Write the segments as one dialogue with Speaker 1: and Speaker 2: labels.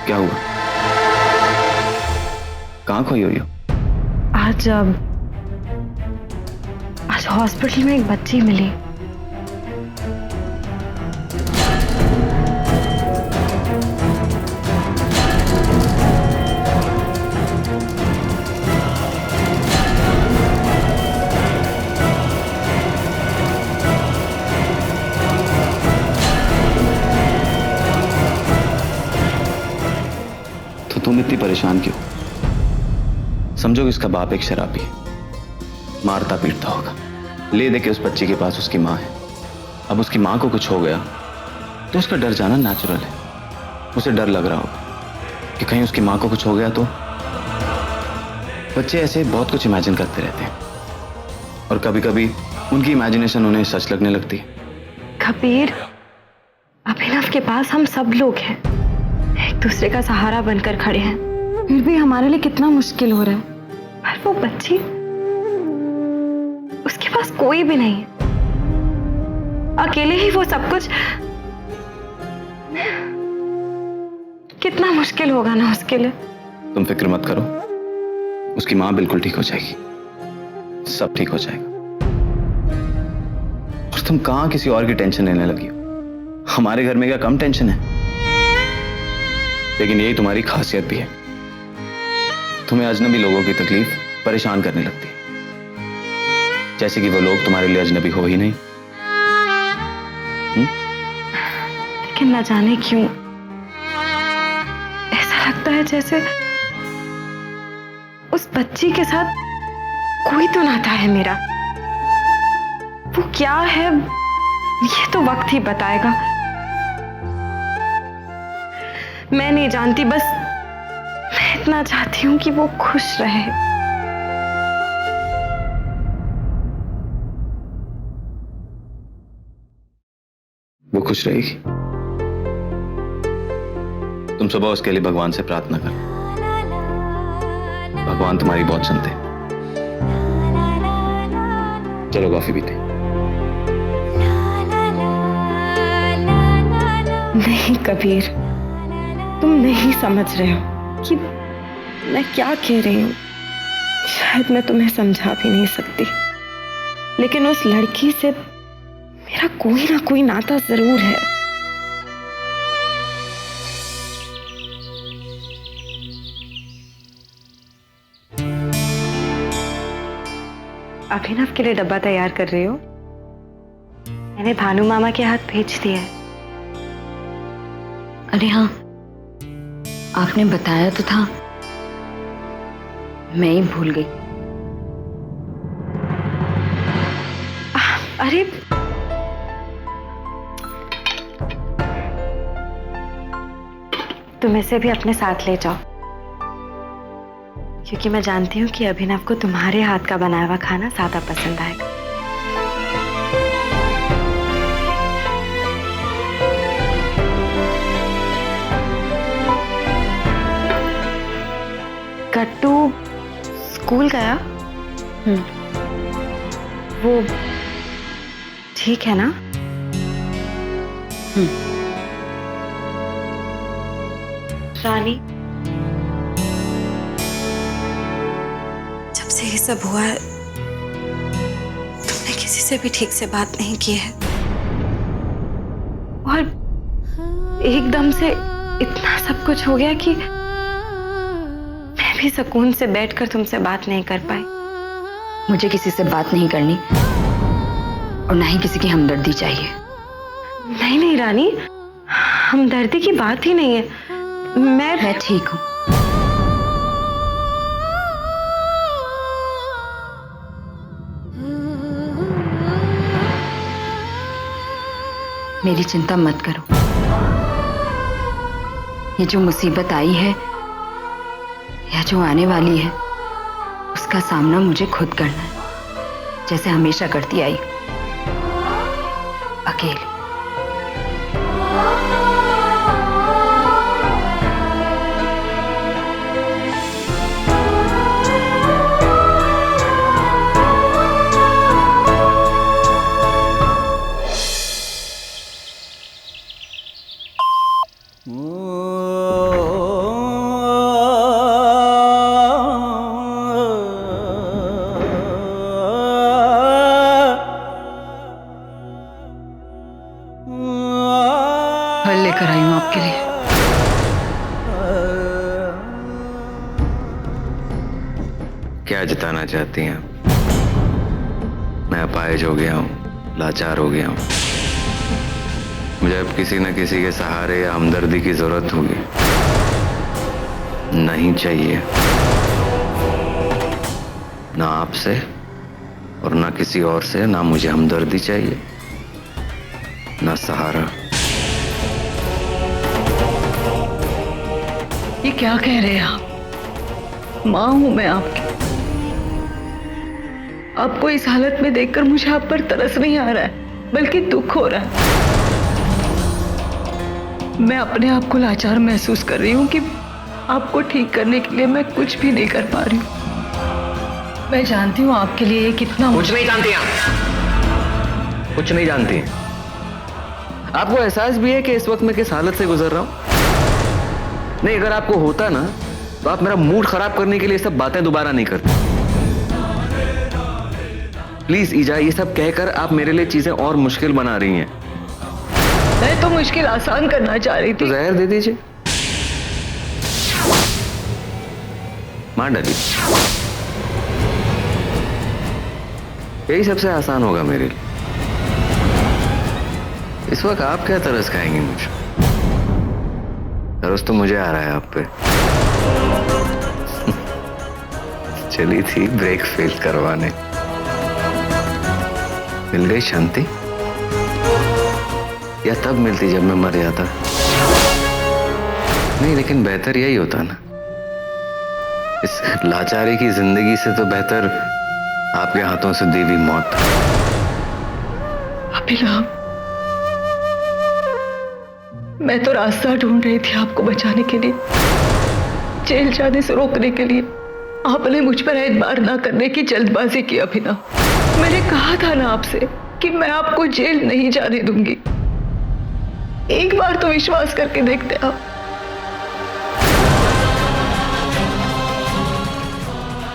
Speaker 1: क्या हुआ? कहाँ खोई हुई हो?
Speaker 2: आज हॉस्पिटल में एक बच्ची मिली।
Speaker 1: तो तुम इतनी परेशान क्यों? समझो कि इसका बाप एक शराबी है, मारता पीटता होगा। ले दे के उस बच्ची के पास उसकी माँ है। अब उसकी माँ को कुछ हो गया तो उसका डर जाना नेचुरल है। उसे डर लग रहा होगा कि कहीं उसकी माँ को कुछ हो गया तो। बच्चे ऐसे बहुत कुछ इमेजिन करते रहते हैं और कभी कभी उनकी इमेजिनेशन उन्हें सच लगने लगती है।
Speaker 2: कबीर, अभिनव के पास हम सब लोग हैं, एक दूसरे का सहारा बनकर खड़े हैं। फिर भी हमारे लिए कितना मुश्किल हो रहा है। पर वो बच्ची, उसके पास कोई भी नहीं है, अकेले ही वो सब कुछ। कितना मुश्किल होगा ना उसके लिए।
Speaker 1: तुम फिक्र मत करो, उसकी माँ बिल्कुल ठीक हो जाएगी, सब ठीक हो जाएगा। और तुम कहां किसी और की टेंशन लेने लगी हो? हमारे घर में क्या कम टेंशन है? लेकिन यही तुम्हारी खासियत भी है, तुम्हें अजनबी लोगों की तकलीफ परेशान करने लगती है, जैसे कि वो लोग तुम्हारे लिए अजनबी हो ही नहीं।
Speaker 2: लेकिन न जाने क्यों ऐसा लगता है जैसे उस बच्ची के साथ कोई तो नाता है मेरा। वो क्या है ये तो वक्त ही बताएगा। मैं नहीं जानती, बस मैं इतना चाहती हूं कि वो खुश रहे।
Speaker 1: वो खुश रहेगी। तुम सुबह उसके लिए भगवान से प्रार्थना करो, भगवान तुम्हारी बहुत सुनते हैं। चलो कॉफी पीते।
Speaker 2: नहीं कबीर, तुम नहीं समझ रहे हो कि मैं क्या कह रही हूं। शायद मैं तुम्हें समझा भी नहीं सकती, लेकिन उस लड़की से मेरा कोई ना कोई नाता जरूर है। अभिनव के लिए डब्बा तैयार कर रही हो? मैंने भानु मामा के हाथ भेज दिया है।
Speaker 3: अरे हाँ, आपने बताया तो था, मैं ही भूल गई।
Speaker 2: अरे तुम इसे भी अपने साथ ले जाओ, क्योंकि मैं जानती हूँ कि अभिनव को तुम्हारे हाथ का बनाया हुआ खाना ज्यादा पसंद आएगा। कट्टू स्कूल गया? वो ठीक है ना? रानी, जब से ये सब हुआ है तुमने किसी से भी ठीक से बात नहीं की है, और एकदम से इतना सब कुछ हो गया कि मैं भी सुकून से बैठकर तुमसे बात नहीं कर पाई।
Speaker 3: मुझे किसी से बात नहीं करनी और ना ही किसी की हमदर्दी चाहिए।
Speaker 2: नहीं नहीं रानी, हमदर्दी की बात ही नहीं है। मैं
Speaker 3: ठीक हूं। मेरी चिंता मत करो। ये जो मुसीबत आई है या जो आने वाली है, उसका सामना मुझे खुद करना है, जैसे हमेशा करती आई, अकेले। लेकर आई हूँ आपके लिए।
Speaker 1: क्या जताना चाहती हैं आप? मैं अपाहिज हो गया हूँ, लाचार हो गया हूँ। मुझे अब किसी न किसी के सहारे या हमदर्दी की जरूरत होगी। नहीं चाहिए ना आपसे और ना किसी और से, ना मुझे हमदर्दी चाहिए ना सहारा।
Speaker 3: ये क्या कह रहे हैं आप? माँ हूं मैं आपकी। आपको इस हालत में देखकर मुझे आप पर तरस नहीं आ रहा है, बल्कि दुख हो रहा है। मैं अपने आप को लाचार महसूस कर रही हूँ कि आपको ठीक करने के लिए मैं कुछ भी नहीं कर पा रही हूँ। मैं जानती हूँ आपके लिए ये कितना
Speaker 1: कुछ नहीं जानती आप, कुछ नहीं जानती। आपको एहसास भी है कि इस वक्त मैं किस हालत से गुजर रहा हूं? नहीं, अगर आपको होता ना तो आप मेरा मूड खराब करने के लिए सब बातें दोबारा नहीं करते। प्लीज ईजा, ये सब कहकर आप मेरे लिए चीजें और मुश्किल बना रही हैं।
Speaker 3: मैं तो मुश्किल आसान करना चाह रही
Speaker 1: तो
Speaker 3: थी।
Speaker 1: जहर दे दीजिए, मार डालिए। यही सबसे आसान होगा मेरे लिए। इस वक्त आप क्या तरस खाएंगे मुझे? तरस तो मुझे आ रहा है आप पे। चली थी ब्रेक फेल करवाने, मिल गई शांति, या तब मिलती जब मैं मर जाता? नहीं, लेकिन बेहतर यही होता ना। इस लाचारी की जिंदगी से तो बेहतर आपके हाथों से दी हुई मौत।
Speaker 3: अभिलाव, मैं तो रास्ता ढूंढ रही थी आपको बचाने के लिए, जेल जाने से रोकने के लिए। आपने मुझ पर एतबार ना करने की जल्दबाजी की अभिनव। मैंने कहा था ना आपसे कि मैं आपको जेल नहीं जाने दूंगी। एक बार तो विश्वास करके देखते आप।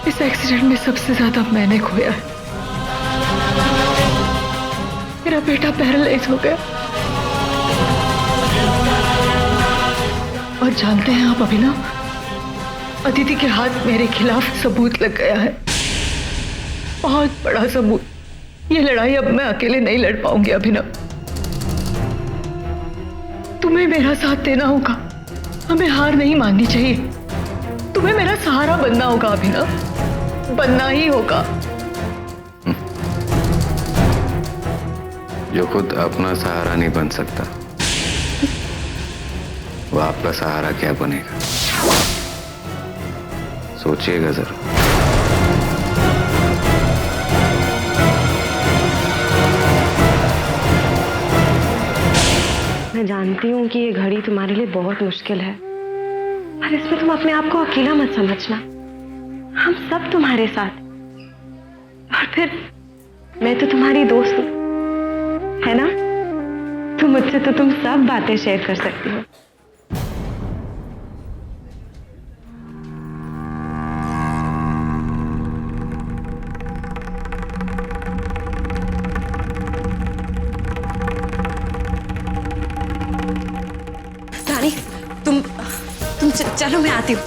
Speaker 3: इस एक्सीडेंट में सबसे ज्यादा मैंने खोया है। मेरा बेटा पैरालाइज हो गया। और जानते हैं आप अभिनव, अदिति के हाथ मेरे खिलाफ सबूत लग गया है, बहुत बड़ा सबूत। ये लड़ाई अब मैं अकेले नहीं लड़ पाऊंगी अभिनव। तुम्हें मेरा साथ देना होगा, हमें हार नहीं माननी चाहिए। तुम्हें मेरा सहारा बनना होगा अभिनव, बनना ही होगा।
Speaker 1: जो खुद अपना सहारा नहीं बन सकता, वो आपका सहारा क्या बनेगा? सोचिएगा जरूर।
Speaker 2: मैं जानती हूँ कि ये घड़ी तुम्हारे लिए बहुत मुश्किल है, पर इसमें तुम अपने आप को अकेला मत समझना। हम सब तुम्हारे साथ, और फिर मैं तो तुम्हारी दोस्त हूँ, है ना? तो मुझसे तो तुम सब बातें शेयर कर सकती हो। रानी, तुम चलो, मैं आती हूँ।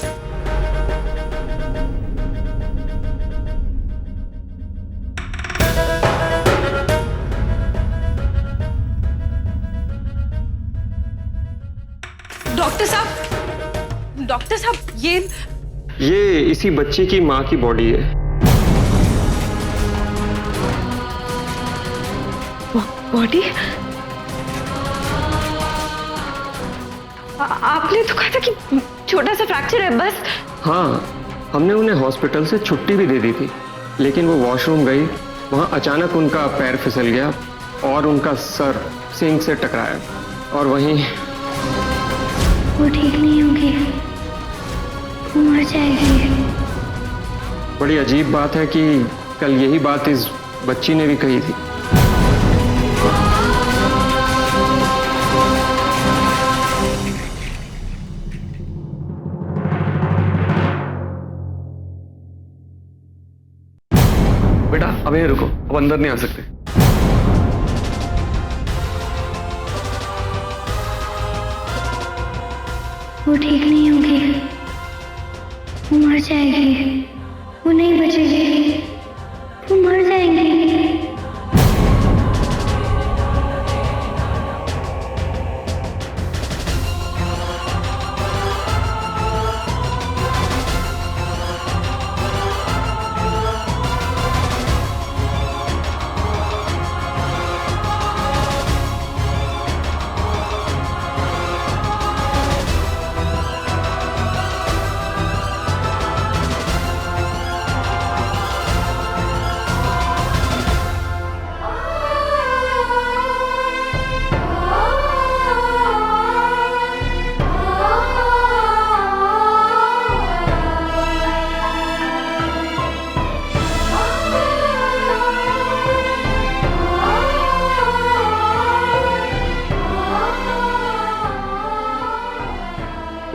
Speaker 2: डॉक्टर साहब, ये
Speaker 4: इसी बच्चे की माँ की बॉडी है।
Speaker 2: बॉडी? आपने तो कहा था कि छोटा सा फ्रैक्चर है बस।
Speaker 4: हाँ, हमने उन्हें हॉस्पिटल से छुट्टी भी दे दी थी, लेकिन वो वॉशरूम गई, वहाँ अचानक उनका पैर फिसल गया और उनका सर सिंक से टकराया, और वहीं
Speaker 5: वो ठीक नहीं होगी, वो मर जाएगी।
Speaker 4: बड़ी अजीब बात है कि कल यही बात इस बच्ची ने भी कही थी। बेटा, अब यहीं रुको, अब अंदर नहीं आ सकते।
Speaker 5: वो ठीक नहीं होगी, वो मर जाएगी, वो नहीं बचेगी, वो मर जाएंगी।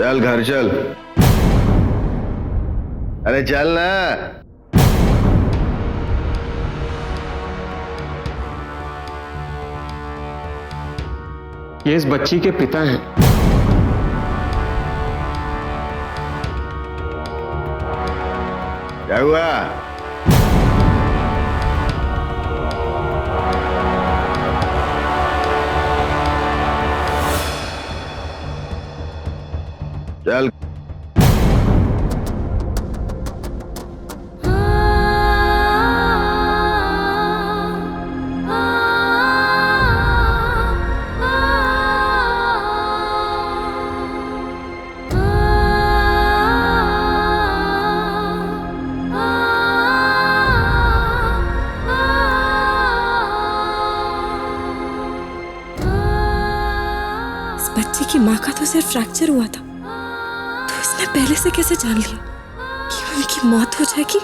Speaker 6: चल घर चल, अरे चल ना।
Speaker 4: ये इस बच्ची के पिता हैं।
Speaker 6: क्या हुआ? चल
Speaker 2: इस बच्चे की माँ का तो सिर्फ फ्रैक्चर हुआ था, तो इसने पहले से कैसे जान लिया कि उनकी मौत हो जाएगी?